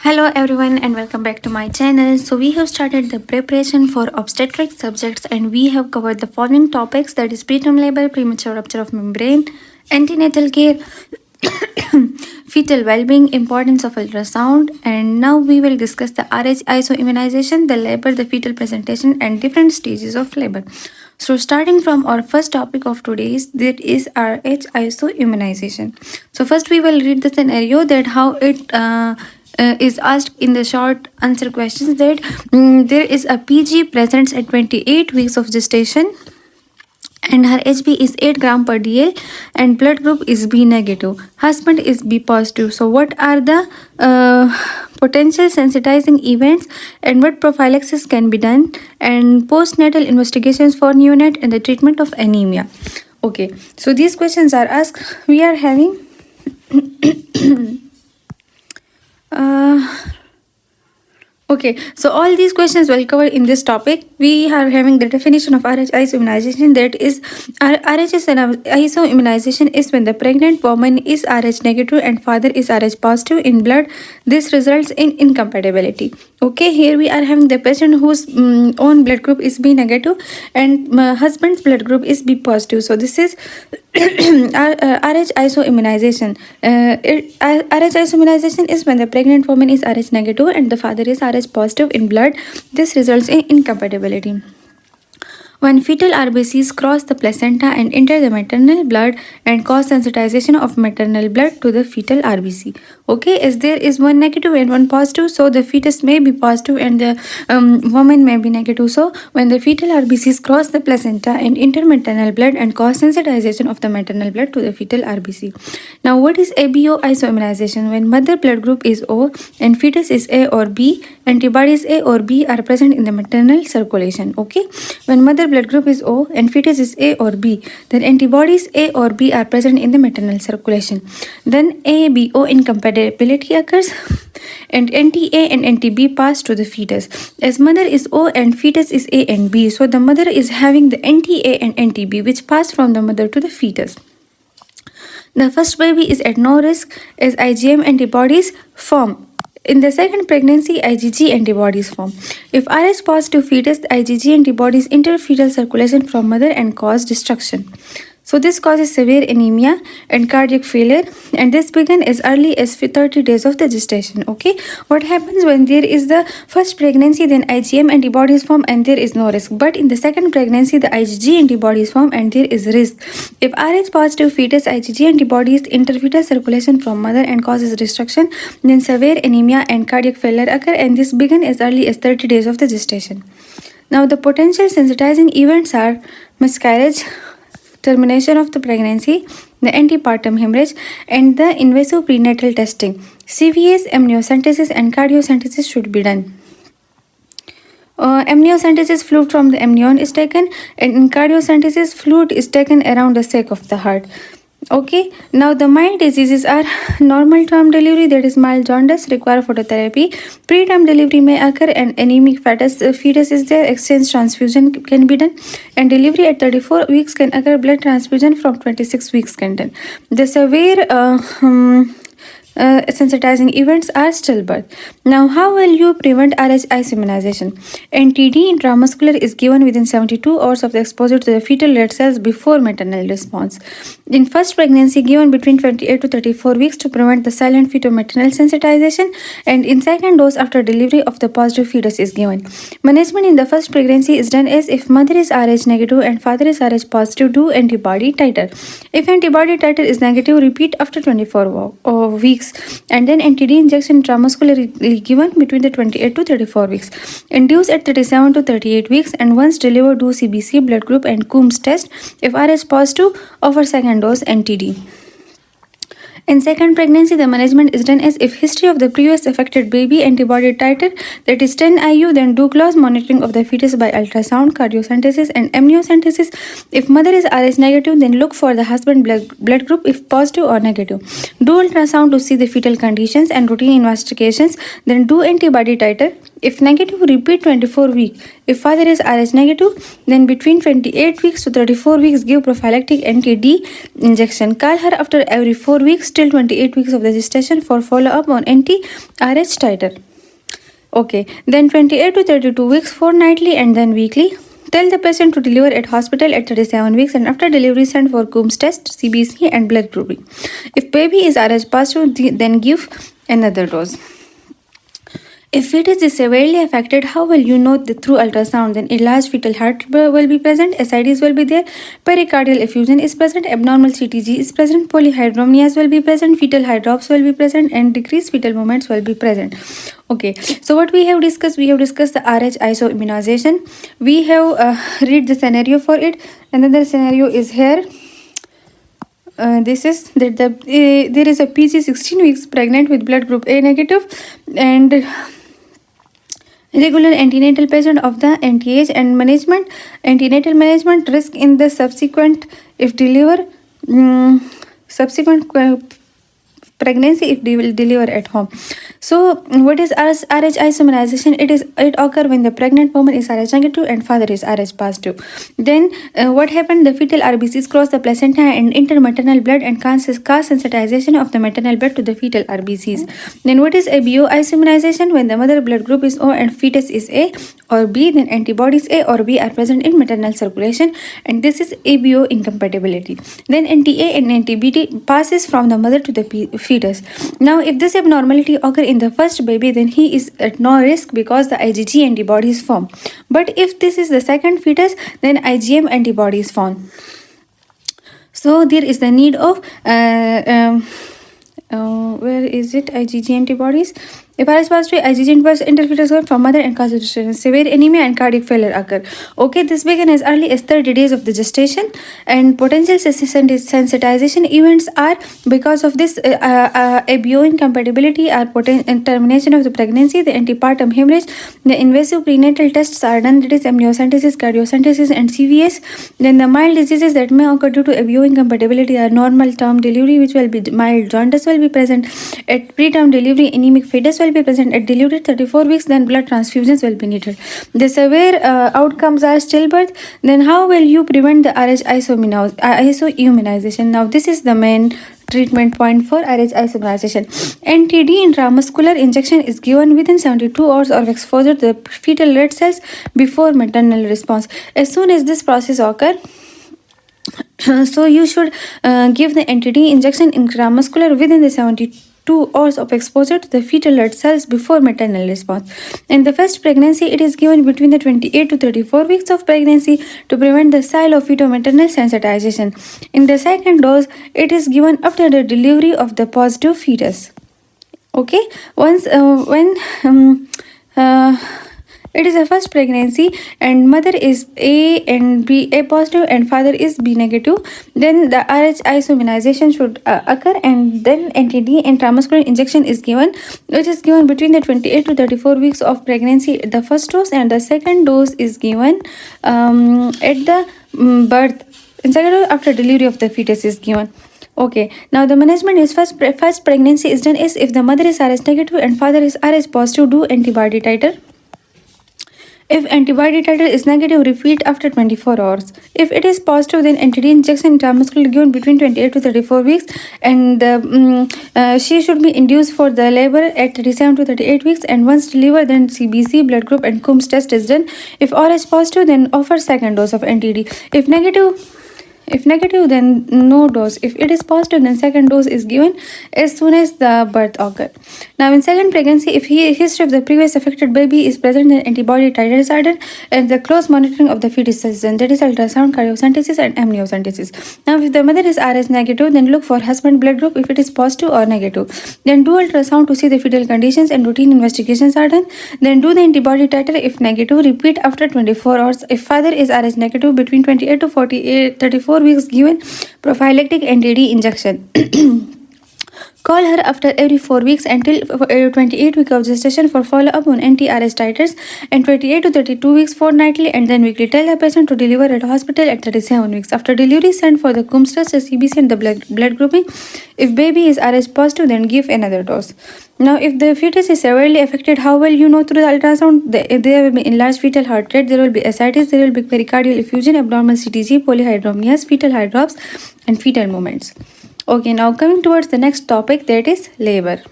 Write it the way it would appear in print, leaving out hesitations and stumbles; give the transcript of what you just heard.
Hello everyone and welcome back to my channel. So we have started the preparation for obstetric subjects and we have covered the following topics, that is preterm labor, premature rupture of membrane, antenatal care, fetal well-being, importance of ultrasound, and now we will discuss the RH isoimmunization, the labor, the fetal presentation and different stages of labor. So starting from our first topic of today's, that is RH isoimmunization. So first we will read the scenario, that how it is asked in the short answer questions, that there is a PG present at 28 weeks of gestation and her HB is 8 gram per DL and blood group is B negative. Husband is B positive. So what are the potential sensitizing events and what prophylaxis can be done, and postnatal investigations for neonate and the treatment of anemia. Okay, so these questions are asked. We are having okay, so all these questions will cover in this topic. We are having the definition of RH isoimmunization, that is RH isoimmunization is when the pregnant woman is RH negative and father is RH positive in blood. This results in incompatibility. Okay, here we are having the patient whose own blood group is B negative and husband's blood group is B positive. So this is RH isoimmunization. RH isoimmunization is when the pregnant woman is RH negative and the father is RH positive in blood. This results in incompatibility. When fetal RBCs cross the placenta and enter the maternal blood and cause sensitization of maternal blood to the fetal RBC. Okay, as there is one negative and one positive, so the fetus may be positive and the woman may be negative. So when the fetal RBCs cross the placenta and enter maternal blood and cause sensitization of the maternal blood to the fetal RBC. Now what is ABO isoimmunization? When mother blood group is O and fetus is A or B, antibodies A or B are present in the maternal circulation. Okay, when mother blood group is O and fetus is A or B, then antibodies A or B are present in the maternal circulation. Then ABO incompatibility occurs and anti-A and anti-B pass to the fetus. As mother is O and fetus is A and B, so the mother is having the anti-A and anti-B which pass from the mother to the fetus. The first baby is at no risk as IgM antibodies form. In the second pregnancy, IgG antibodies form. If RH positive fetus, the IgG antibodies enter fetal circulation from mother and cause destruction. So this causes severe anemia and cardiac failure, and this begins as early as 30 days of the gestation. Okay, what happens when there is the first pregnancy, then IgM antibodies form and there is no risk. But in the second pregnancy, the IgG antibodies form and there is risk. If RH positive fetus, IgG antibodies enter fetal circulation from mother and causes destruction, then severe anemia and cardiac failure occur, and this begins as early as 30 days of the gestation. Now the potential sensitizing events are miscarriage, termination of the pregnancy, the antepartum hemorrhage, and the invasive prenatal testing. CVS, amniocentesis, and cardiocentesis should be done. Amniocentesis fluid from the amnion is taken, and in cardiocentesis fluid is taken around the sac of the heart. Okay, now the mild diseases are normal term delivery, that is mild jaundice, require phototherapy. Preterm delivery may occur and anemic fetus is there, exchange transfusion can be done, and delivery at 34 weeks can occur, blood transfusion from 26 weeks can done. The severe sensitizing events are stillbirth. Now, how will you prevent RH isoimmunization? NTD intramuscular is given within 72 hours of the exposure to the fetal red cells before maternal response. In first pregnancy, given between 28 to 34 weeks to prevent the silent fetal-maternal sensitization, and in second dose after delivery of the positive fetus is given. Management in the first pregnancy is done as if mother is RH negative and father is RH positive, do antibody titer. If antibody titer is negative, repeat after 24 weeks, and then NTD injection intramuscularly given between the 28 to 34 weeks. Induce at 37 to 38 weeks, and once delivered do CBC, blood group and Coombs test. If RH positive, offer second dose NTD. In second pregnancy, the management is done as if history of the previous affected baby, antibody titer, that is 10 IU, then do close monitoring of the fetus by ultrasound, cardiocentesis and amniocentesis. If mother is RH negative, then look for the husband blood group if positive or negative. Do ultrasound to see the fetal conditions and routine investigations, then do antibody titer. If negative, repeat 24 weeks. If father is RH negative, then between 28 weeks to 34 weeks, give prophylactic anti-D injection. Call her after every 4 weeks till 28 weeks of the gestation for follow-up on anti-RH titer. Okay, then 28 to 32 weeks, fortnightly and then weekly. Tell the patient to deliver at hospital at 37 weeks and after delivery send for Coombs test, CBC and blood grouping. If baby is RH positive, then give another dose. If fetus is severely affected, how will you know through ultrasound? Then enlarged fetal heart will be present, SIDs will be there, pericardial effusion is present, abnormal CTG is present, polyhydramnias will be present, fetal hydrops will be present, and decreased fetal movements will be present. Okay, so what we have discussed the RH isoimmunization. We have read the scenario for it. Another scenario is here. This is that there is a PG 16 weeks pregnant with blood group A negative and regular antenatal patient of the NTH and management. Antenatal management risk in the subsequent if deliver subsequent pregnancy if they will deliver at home. So what is RH isoimmunization? It occur when the pregnant woman is RH negative and father is RH positive. Then what happened? The fetal RBCs cross the placenta and enter maternal blood and cause sensitization of the maternal blood to the fetal RBCs. Then what is ABO isoimmunization? When the mother blood group is O and fetus is A or B, then antibodies A or B are present in maternal circulation, and this is ABO incompatibility. Then NTA and NTBT passes from the mother to the fetus. Now if this abnormality occur in the first baby, then he is at no risk because the IgG antibodies form. But if this is the second fetus, then IgM antibodies form. So there is the need of where is it? IgG antibodies. If RH positive, IgG antibodies interfetus from mother and causes severe anemia and cardiac failure occur. Okay, this begin as early as 30 days of the gestation, and potential sensitization events are because of this ABO incompatibility or termination of the pregnancy, the antepartum hemorrhage, the invasive prenatal tests are done, that is amniocentesis, cardiocentesis and CVS. Then the mild diseases that may occur due to ABO incompatibility are normal term delivery, which will be mild jaundice will be present at preterm delivery, anemic fetus will be present at delivery 34 weeks, then blood transfusions will be needed. The severe outcomes are stillbirth. Then how will you prevent the RH isoimmunization? Now this is the main treatment point for RH isoimmunization. NTD intramuscular injection is given within 72 hours of exposure to the fetal red cells before maternal response. As soon as this process occurs, so you should give the NTD injection intramuscular within the 72 hours of exposure to the fetal red cells before maternal response. In the first pregnancy, it is given between the 28 to 34 weeks of pregnancy to prevent the maternal sensitization. In the second dose, it is given after the delivery of the positive fetus. Okay, once it is a first pregnancy and mother is A and B A positive and father is B negative, then the RH isoimmunization should occur, and then NTD intramuscular injection is given, which is given between the 28 to 34 weeks of pregnancy, the first dose, and the second dose is given at the birth. In second dose after delivery of the fetus is given. Okay, now the management is first pregnancy is done is if the mother is RH negative and father is RH positive, do antibody titer. If antibody titer is negative, repeat after 24 hours. If it is positive, then NTD injection intramuscular given between 28 to 34 weeks, and she should be induced for the labor at 37 to 38 weeks, and once delivered, then CBC, blood group and Coombs test is done. If RH positive, then offer second dose of NTD. If negative, then no dose. If it is positive, then second dose is given as soon as the birth occurs. Now in second pregnancy, if history of the previous affected baby is present, then antibody titers are done and the close monitoring of the fetus is done, that is ultrasound, cardiocentesis and amniocentesis. Now if the mother is RH negative, then look for husband blood group if it is positive or negative. Then do ultrasound to see the fetal conditions and routine investigations are done. Then do the antibody titer. If negative, repeat after 24 hours. If father is RH negative, between 28 to 34 weeks given prophylactic NTD injection. Call her after every 4 weeks until 28 weeks of gestation for follow-up on anti-RH titers, and 28 to 32 weeks fortnightly, and then weekly. Tell the patient to deliver at hospital at 37 weeks. After delivery, send for the Cumsters, the CBC, and the blood grouping. If baby is RH positive, then give another dose. Now, if the fetus is severely affected, how will you know through the ultrasound? There will be enlarged fetal heart rate, there will be ascites, there will be pericardial effusion, abnormal CTG, polyhydramnias, fetal hydrops, and fetal movements. Okay, now coming towards the next topic, that is labor.